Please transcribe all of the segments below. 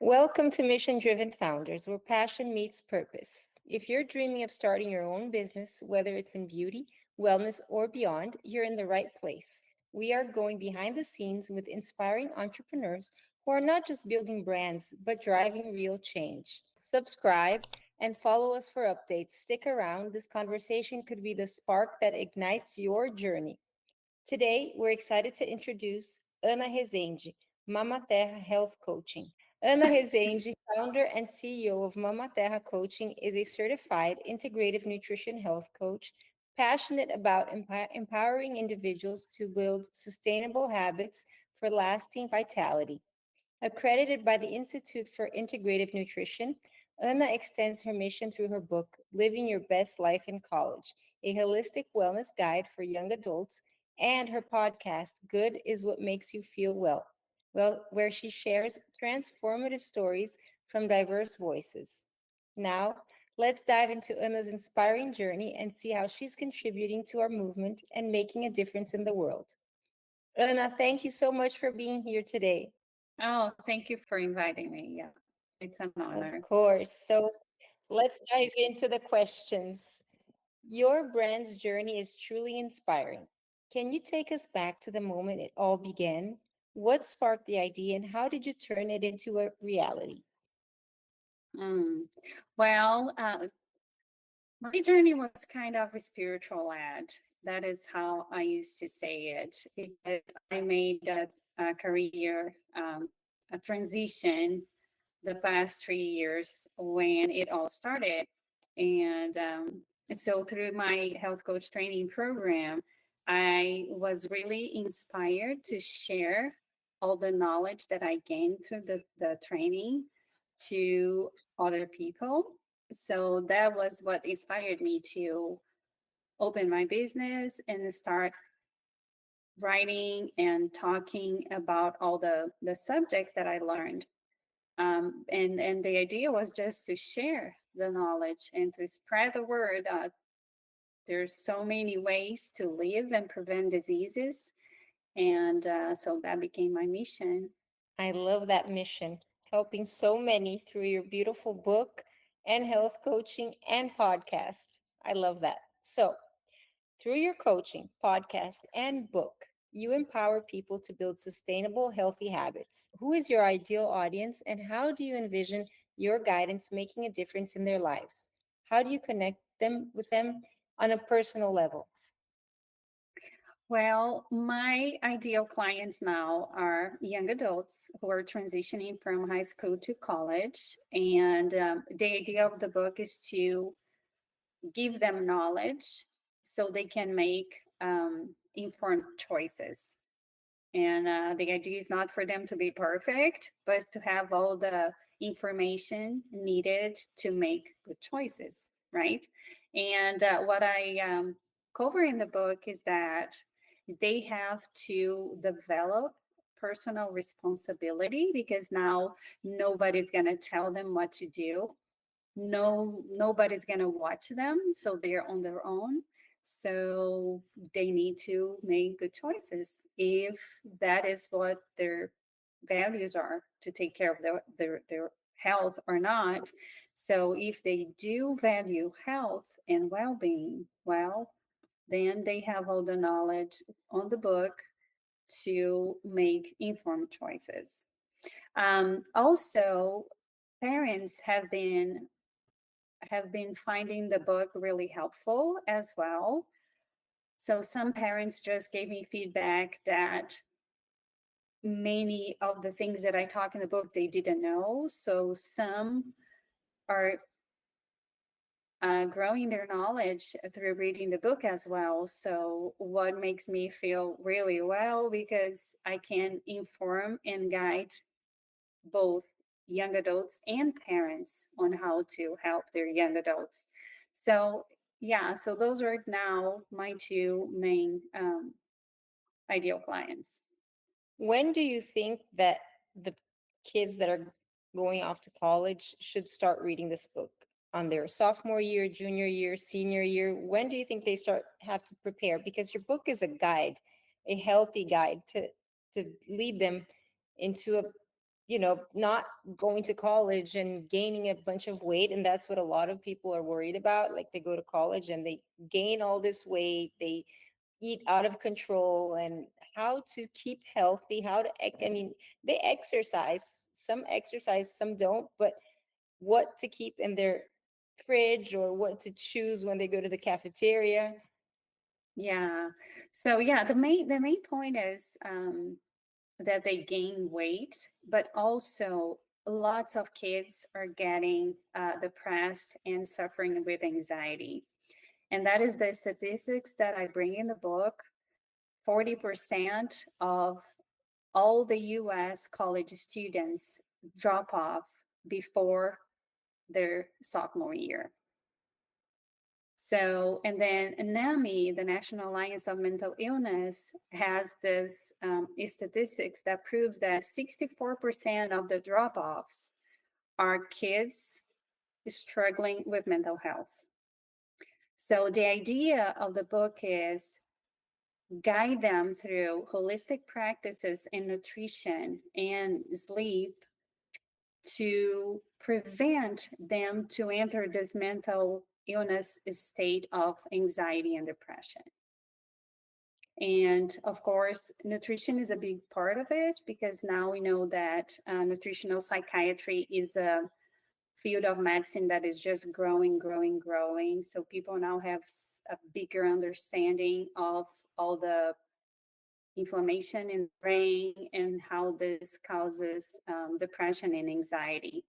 Welcome to Mission Driven Founders, where passion meets purpose. If you're dreaming of starting your own business, whether it's in beauty, wellness, or beyond, you're in the right place. We are going behind the scenes with inspiring entrepreneurs who are not just building brands, but driving real change. Subscribe and follow us for updates. Stick around. This conversation could be the spark that ignites your journey. Today, we're excited to introduce Anna Resende, Mamma Terra Health Coaching. Anna Resende, founder and CEO of Mamma Terra Coaching, is a certified integrative nutrition health coach passionate about empowering individuals to build sustainable habits for lasting vitality. Accredited by the Institute for Integrative Nutrition, Anna extends her mission through her book, Living Your Best Life in College, a holistic wellness guide for young adults, and her podcast, Good is What Makes You Feel Well, where she shares transformative stories from diverse voices. Now, let's dive into Anna's inspiring journey and see how she's contributing to our movement and making a difference in the world. Anna, thank you so much for being here today. Oh, thank you for inviting me. Yeah, it's an Of honor. course. So let's dive into the questions. Your brand's journey is truly inspiring. Can you take us back to the moment it all began? What sparked the idea and how did you turn it into a reality? Mm. Well, my journey was kind of a spiritual led. That is how I used to say it because I made a career, a transition the past 3 years when it all started. And so through my health coach training program, I was really inspired to share all the knowledge that I gained through the training to other people. So that was what inspired me to open my business and start writing and talking about all the subjects that I learned. And the idea was just to share the knowledge and to spread the word. There's so many ways to live and prevent diseases, and so that became my mission. I love that mission, helping so many through your beautiful book and health coaching and podcast. I love that. So, through your coaching, podcast, and book, you empower people to build sustainable, healthy habits. Who is your ideal audience, and how do you envision your guidance making a difference in their lives? How do you connect them with them on a personal level? Well, my ideal clients now are young adults who are transitioning from high school to college, and the idea of the book is to give them knowledge so they can make informed choices. And the idea is not for them to be perfect, but to have all the information needed to make good choices, right? And what I cover in the book is that they have to develop personal responsibility because now nobody's going to tell them what to do. Nobody's going to watch them, so they're on their own. So they need to make good choices if that is what their values are, to take care of their health or not. So if they do value health and well-being, well, then they have all the knowledge on the book to make informed choices. Also, parents have been finding the book really helpful as well. So some parents just gave me feedback that many of the things that I talk in the book they didn't know. So some are growing their knowledge through reading the book as well. So what makes me feel really well because I can inform and guide both young adults and parents on how to help their young adults. So, yeah, so those are now my two main ideal clients. When do you think that the kids that are going off to college should start reading this book? On their sophomore year, junior year, senior year? When do you think they start have to prepare? Because your book is a guide, a healthy guide to lead them into not going to college and gaining a bunch of weight. And that's what a lot of people are worried about. Like they go to college and they gain all this weight, they eat out of control, and how to keep healthy, how to, I mean, they exercise, some don't, but what to keep in their fridge or what to choose when they go to the cafeteria. Yeah. So yeah, the main point is that they gain weight, but also lots of kids are getting depressed and suffering with anxiety. And that is the statistics that I bring in the book. 40% of all the US college students drop off before their sophomore year. So, and then NAMI, the National Alliance of Mental Illness, has this statistics that proves that 64% of the drop-offs are kids struggling with mental health. So the idea of the book is guide them through holistic practices in nutrition and sleep to prevent them to enter this mental illness state of anxiety and depression. And of course, nutrition is a big part of it because now we know that nutritional psychiatry is a field of medicine that is just growing, growing, growing. So people now have a bigger understanding of all the inflammation in the brain and how this causes depression and anxiety.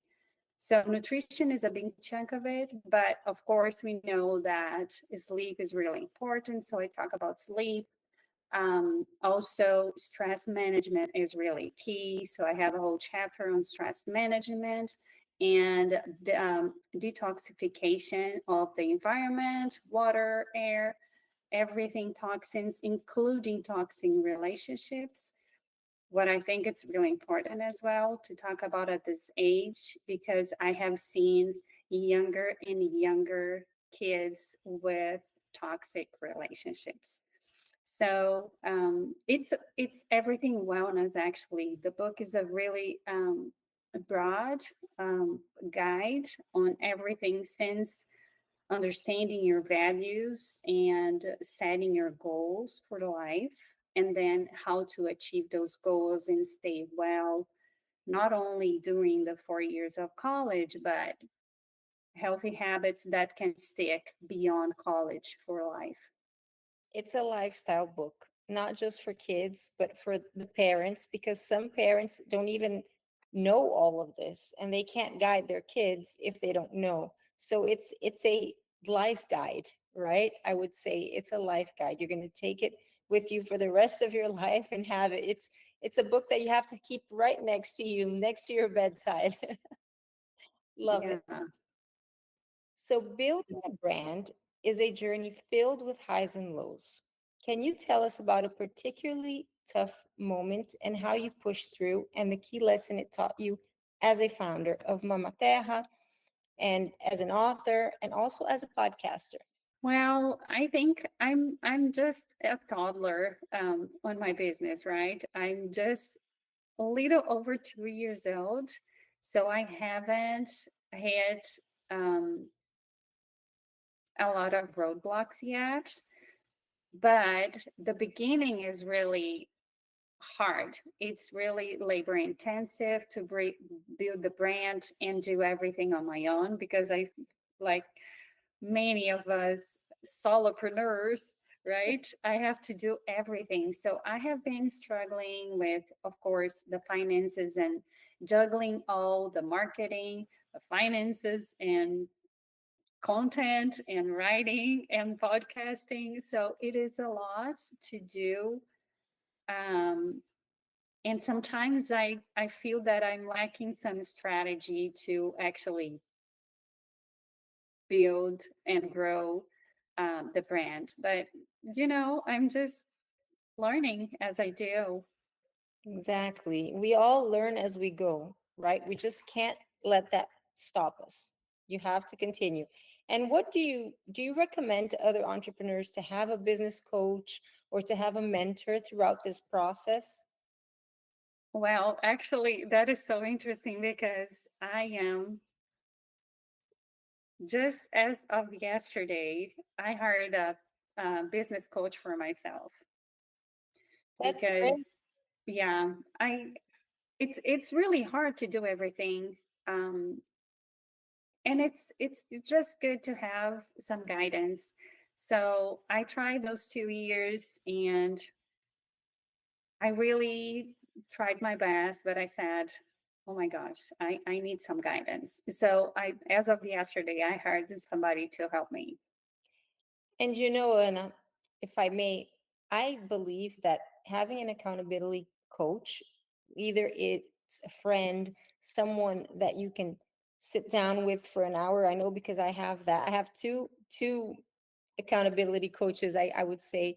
So nutrition is a big chunk of it, but of course we know that sleep is really important. So I talk about sleep. Also, stress management is really key. So I have a whole chapter on stress management and the detoxification of the environment, water, air, everything toxins, including toxin relationships. What I think it's really important as well to talk about at this age, because I have seen younger and younger kids with toxic relationships. So it's everything wellness. Actually, the book is a really broad guide on everything since understanding your values and setting your goals for the life, and then how to achieve those goals and stay well, not only during the 4 years of college, but healthy habits that can stick beyond college for life. It's a lifestyle book, not just for kids, but for the parents, because some parents don't even know all of this and they can't guide their kids if they don't know. So it's a life guide, right? I would say it's a life guide. You're going to take it with you for the rest of your life and have it. It's a book that you have to keep right next to you, next to your bedside. Love Yeah. it. So, building a brand is a journey filled with highs and lows. Can you tell us about a particularly tough moment and how you pushed through and the key lesson it taught you as a founder of Mamma Terra and as an author and also as a podcaster? Well, I think I'm just a toddler on my business, right? I'm just a little over 2 years old, so I haven't had um, a lot of roadblocks yet. But the beginning is really hard. It's really labor intensive to build the brand and do everything on my own because I like many of us solopreneurs, right? I have to do everything. So I have been struggling with, of course, the finances and juggling all the marketing, the finances, and content and writing and podcasting. So it is a lot to do. Um, and sometimes I feel that I'm lacking some strategy to actually build and grow the brand. But, I'm just learning as I do. Exactly. We all learn as we go, right? We just can't let that stop us. You have to continue. And what do you recommend to other entrepreneurs to have a business coach or to have a mentor throughout this process? Well, actually, that is so interesting because I am just as of yesterday, I hired a business coach for myself That's great. because, yeah, I it's really hard to do everything, um, and it's just good to have some guidance. So I tried those 2 years, and I really tried my best, but I said, oh my gosh, I need some guidance. So as of yesterday, I hired somebody to help me. And you know, Anna, if I may, I believe that having an accountability coach, either it's a friend, someone that you can sit down with for an hour. I know because I have that. I have two accountability coaches, I would say,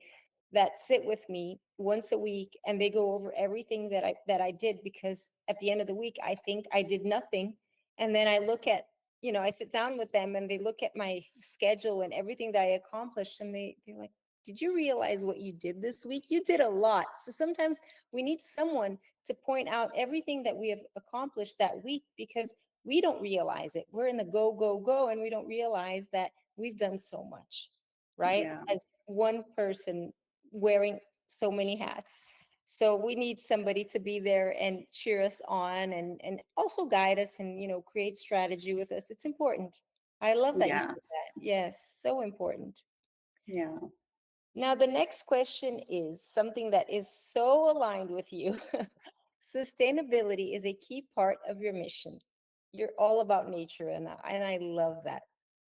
that sit with me once a week and they go over everything that I did, because at the end of the week I think I did nothing. And then I look at, I sit down with them and they look at my schedule and everything that I accomplished, and they're like, did you realize what you did this week? You did a lot. So sometimes we need someone to point out everything that we have accomplished that week, because we don't realize it. We're in the go, go, go, and we don't realize that we've done so much, right? Yeah, As one person wearing so many hats. So we need somebody to be there and cheer us on, and also guide us and, create strategy with us. It's important. I love that you yeah, did that. Yes, so important. yeah. Now, the next question is something that is so aligned with you. Sustainability is a key part of your mission. You're all about nature, and I love that.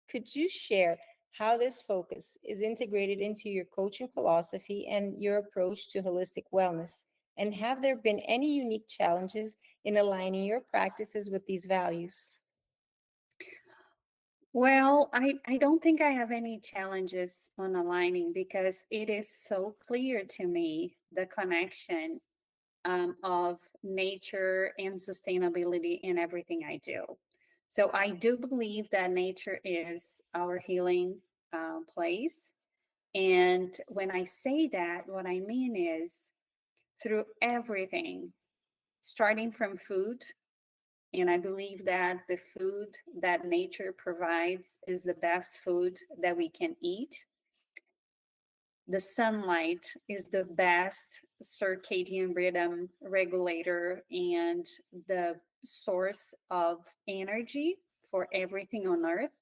Could you share how this focus is integrated into your coaching philosophy and your approach to holistic wellness? And have there been any unique challenges in aligning your practices with these values? Well, I don't think I have any challenges on aligning because it is so clear to me the connection of nature and sustainability in everything I do. So I do believe that nature is our healing place. And when I say that, what I mean is through everything, starting from food. And I believe that the food that nature provides is the best food that we can eat. The sunlight is the best circadian rhythm regulator and the source of energy for everything on earth.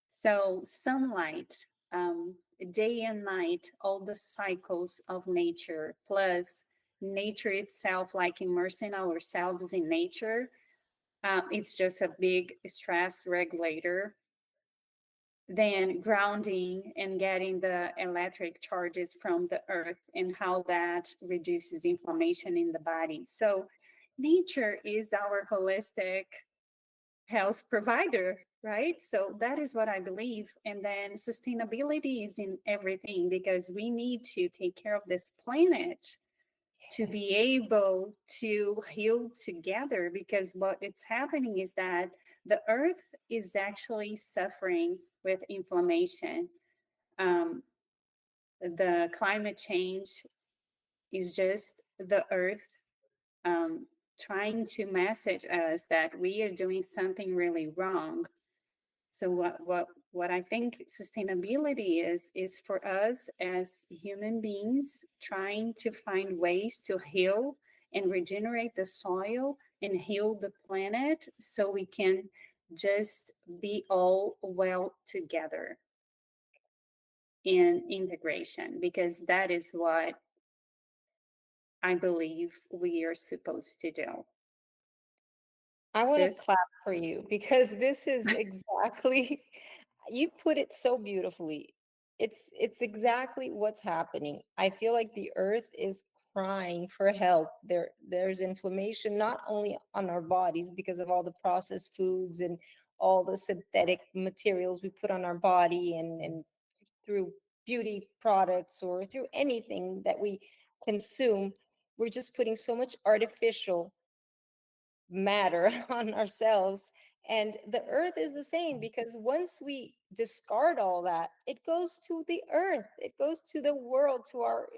So, sunlight, um, day and night, all the cycles of nature, plus nature itself, like immersing ourselves in nature, it's just a big stress regulator. Then grounding and getting the electric charges from the earth and how that reduces inflammation in the body. So, nature is our holistic health provider, right? So, that is what I believe. And then sustainability is in everything because we need to take care of this planet to Yes. be able to heal together, because what it's happening is that the earth is actually suffering with inflammation. um, the climate change is just the earth um, trying to message us that we are doing something really wrong. So what I think sustainability is for us as human beings trying to find ways to heal and regenerate the soil and heal the planet so we can just be all well together in integration, because that is what I believe we are supposed to do. I want to Just clap for you because this is exactly, you put it so beautifully. It's exactly what's happening. I feel like the earth is crying for help. There's inflammation not only on our bodies because of all the processed foods and all the synthetic materials we put on our body, and through beauty products or through anything that we consume, we're just putting so much artificial matter on ourselves, And the earth is the same, because once we discard all that, it goes to the earth, it goes to the world, to our,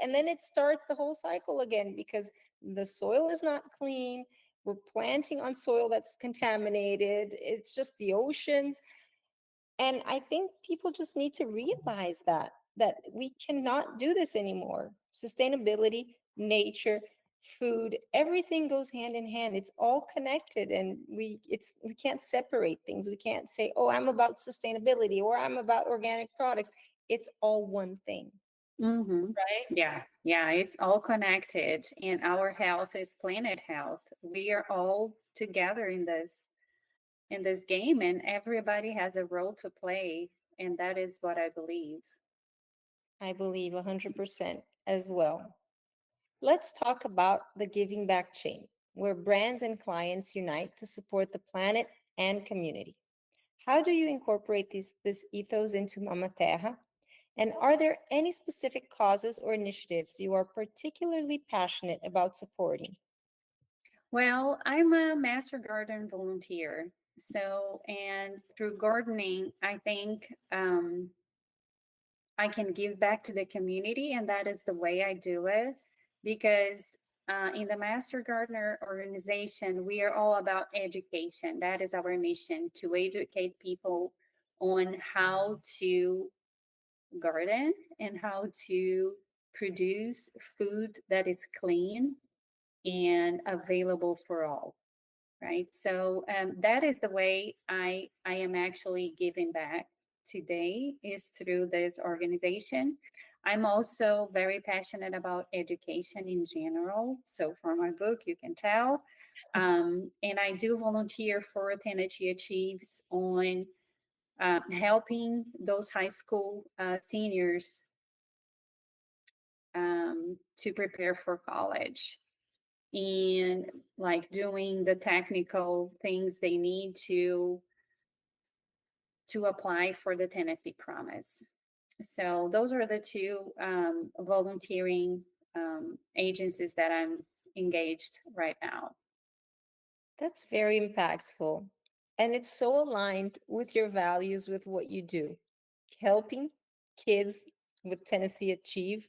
and then it starts the whole cycle again, because the soil is not clean. We're planting on soil that's contaminated. It's just the oceans. And I think people just need to realize that we cannot do this anymore. Sustainability, nature, food, everything goes hand in hand. It's all connected, and we can't separate things. We can't say, "Oh, I'm about sustainability," or "I'm about organic products." It's all one thing, Mm-hmm. right? Yeah, yeah, it's all connected, and our health is planet health. We are all together in this game, and everybody has a role to play, and that is what I believe. I believe 100% as well. Let's talk about the giving back chain, where brands and clients unite to support the planet and community. How do you incorporate this ethos into Mamma Terra? And are there any specific causes or initiatives you are particularly passionate about supporting? Well, I'm a master garden volunteer. So, and through gardening, I think I can give back to the community, and that is the way I do it. Because in the Master Gardener organization, we are all about education. That is our mission, to educate people on how to garden and how to produce food that is clean and available for all, right? So that is the way I am actually giving back today, is through this organization. I'm also very passionate about education in general. So for my book, you can tell. And I do volunteer for Energy Achieves on helping those high school seniors to prepare for college, and like doing the technical things they need to apply for the Tennessee Promise. So those are the two volunteering agencies that I'm engaged right now. That's very impactful. And it's so aligned with your values, with what you do. Helping kids with Tennessee Achieve,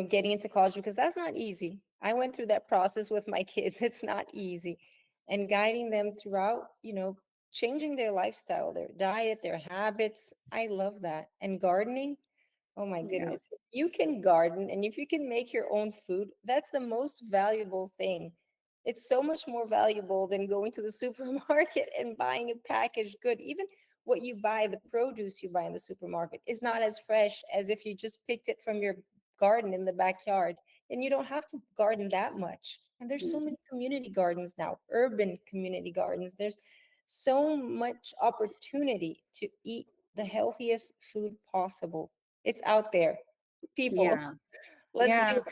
getting into college, because that's not easy. I went through that process with my kids. It's not easy. And guiding them throughout, changing their lifestyle, their diet, their habits. I love that. And gardening, oh my Yeah. goodness. If you can garden and if you can make your own food, that's the most valuable thing. It's so much more valuable than going to the supermarket and buying a packaged good. Even what you buy, the produce you buy in the supermarket, is not as fresh as if you just picked it from your garden in the backyard. And you don't have to garden that much. And there's so Mhm. many community gardens now, urban community gardens. There's so much opportunity to eat the healthiest food possible. It's out there. People, Yeah. let's do Yeah.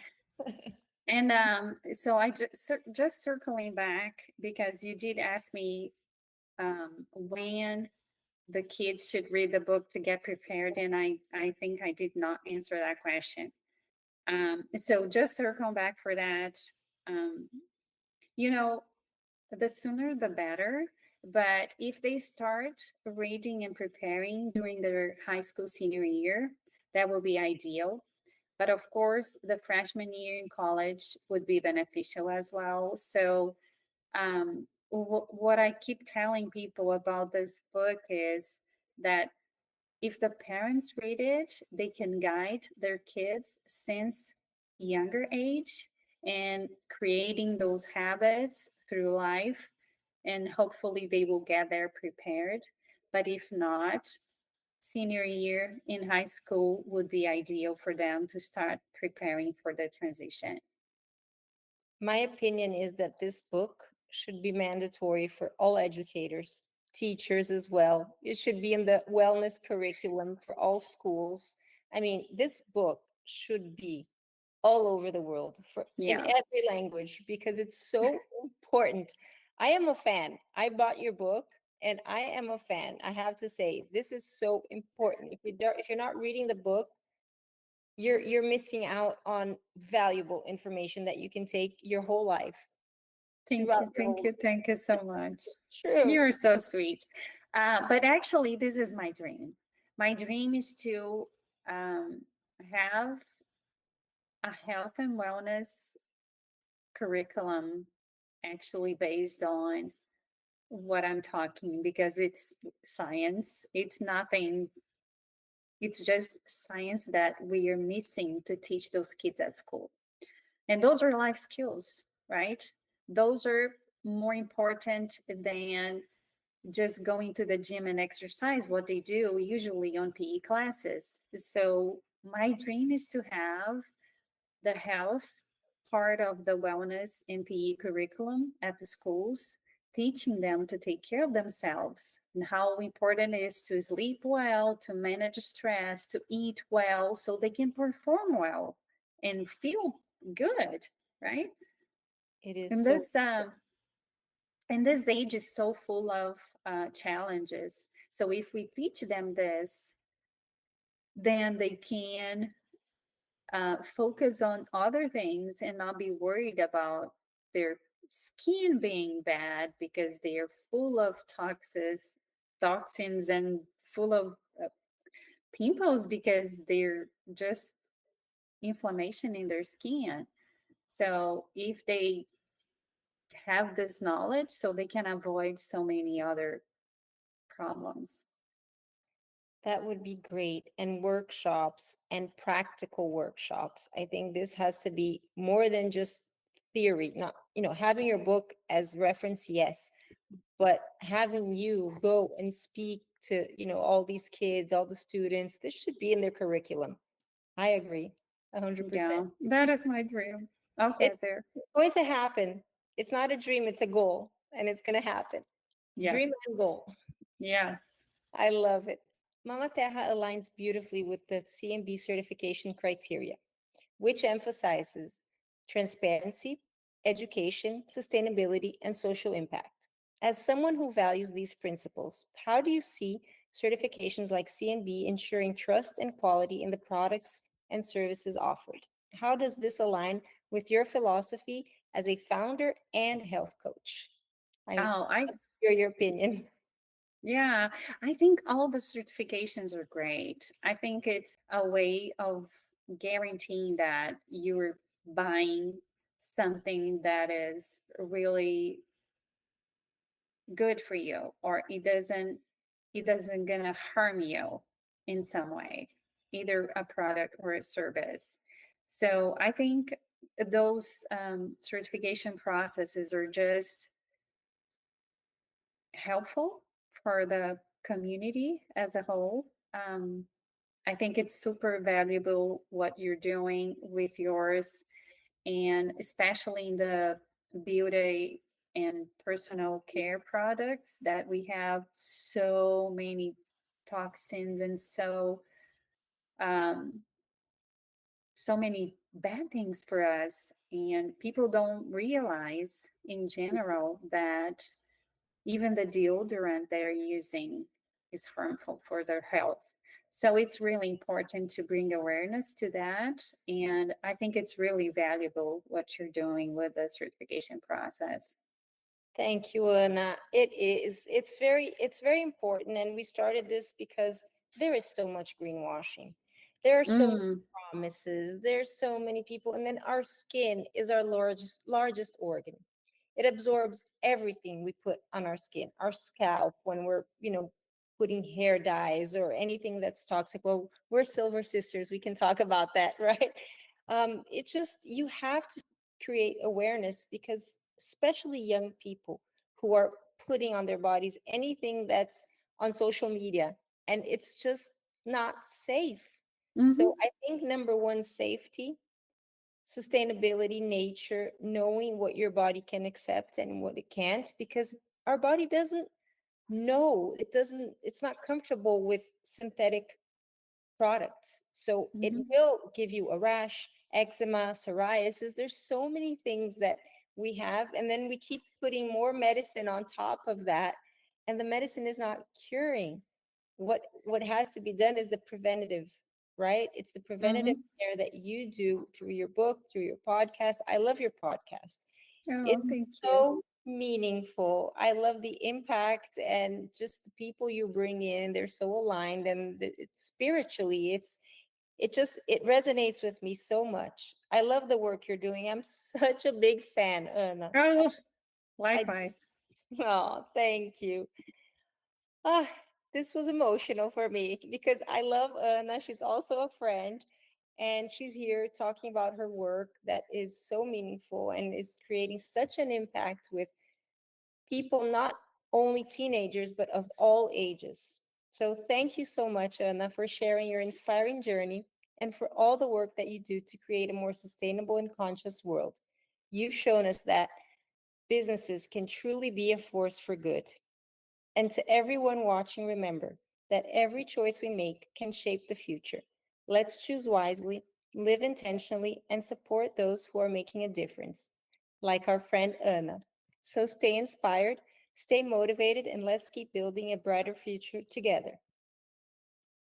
it. And so I just circling back, because you did ask me when the kids should read the book to get prepared, and I think I did not answer that question. So just circling back for that, um, you know, the sooner the better. But if they start reading and preparing during their high school senior year, that will be ideal. But of course, the freshman year in college would be beneficial as well. So, what I keep telling people about this book is that if the parents read it, they can guide their kids since younger age, and creating those habits through life, and hopefully they will get there prepared. But if not, senior year in high school would be ideal for them to start preparing for the transition. My opinion is that this book should be mandatory for all educators, teachers as well. It should be in the wellness curriculum for all schools. I mean, this book should be all over the world, for in Yeah. every language, because it's so important. I am a fan. I bought your book and I am a fan. I have to say, this is so important. If you're not reading the book, you're missing out on valuable information that you can take your whole life. Thank throughout you, your thank whole you, thank you so much. true. You're so sweet. But actually, this is my dream. My dream is to um, have a health and wellness curriculum actually based on what I'm talking because it's science. It's nothing, it's just science that we are missing to teach those kids at school. And those are life skills, right? Those are more important than just going to the gym and exercise, what they do usually on PE classes. So, my dream is to have the health part of the wellness and PE curriculum at the schools, teaching them to take care of themselves and how important it is to sleep well, to manage stress, to eat well so they can perform well and feel good, right? It is And so this age is so full of challenges. So if we teach them this, then they can focus on other things and not be worried about their skin being bad because they are full of toxins and full of pimples because they're just inflammation in their skin. So if they have this knowledge, so they can avoid so many other problems. that would be great. And workshops and practical workshops. I think this has to be more than just theory, not, having your book as reference, yes, but having you go and speak to, all these kids, all the students, this should be in their curriculum. I agree 100%. Yeah, that is my dream. I'll It's get there. going to happen. It's not a dream, it's a goal, and it's going to happen. Yeah. Dream and goal. Yes. I love it. Mama Terra aligns beautifully with the CMB certification criteria, which emphasizes transparency, education, sustainability, and social impact. As someone who values these principles, how do you see certifications like CMB ensuring trust and quality in the products and services offered? How does this align with your philosophy as a founder and health coach? I Oh, I hear your opinion. Yeah, I think all the certifications are great. I think it's a way of guaranteeing that you're buying something that is really good for you or it doesn't gonna harm you in some way, either a product or a service. So I think those certification processes are just helpful for the community as a whole. I think it's super valuable what you're doing with yours, and especially in the beauty and personal care products that we have so many toxins and um, so many bad things for us. And people don't realize in general that even the deodorant they're using is harmful for their health. So it's really important to bring awareness to that. And I think it's really valuable what you're doing with the certification process. Thank you, Anna. It is. It's very important. And we started this because there is so much greenwashing. There are so many Mm, promises. There's so many people. And then our skin is our largest organ. It absorbs everything we put on our skin, our scalp, when we're, putting hair dyes or anything that's toxic. Well, we're silver sisters. We can talk about that, right? It's just you have to create awareness because especially young people who are putting on their bodies anything that's on social media, and it's just not safe. So hmm I think number one, safety, sustainability, nature, knowing what your body can accept and what it can't, because our body doesn't know, it's not comfortable with synthetic products. So it hmm will give you a rash, eczema, psoriasis. There's so many things that we have. And then we keep putting more medicine on top of that. And the medicine is not curing. What has to be done is the preventative, right? It's the preventative hmm care that you do through your book, through your podcast. I love your podcast. Oh, thank It's you. so meaningful. I love the impact and just the people you bring in. They're so aligned, and it's spiritually, it resonates with me so much. I love the work you're doing. I'm such a big fan, Anna. Oh, I likewise. oh, thank you. Ah, this was emotional for me because I love Anna. She's also a friend, and she's here talking about her work that is so meaningful and is creating such an impact with people, not only teenagers, but of all ages. So thank you so much, Anna, for sharing your inspiring journey and for all the work that you do to create a more sustainable and conscious world. You've shown us that businesses can truly be a force for good. And to everyone watching, remember that every choice we make can shape the future. Let's choose wisely, live intentionally, and support those who are making a difference, like our friend Anna. So stay inspired, stay motivated, and let's keep building a brighter future together.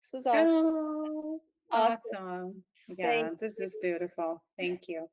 This was awesome. Oh, Awesome. awesome. Thank Yeah, this you. is beautiful. Thank you.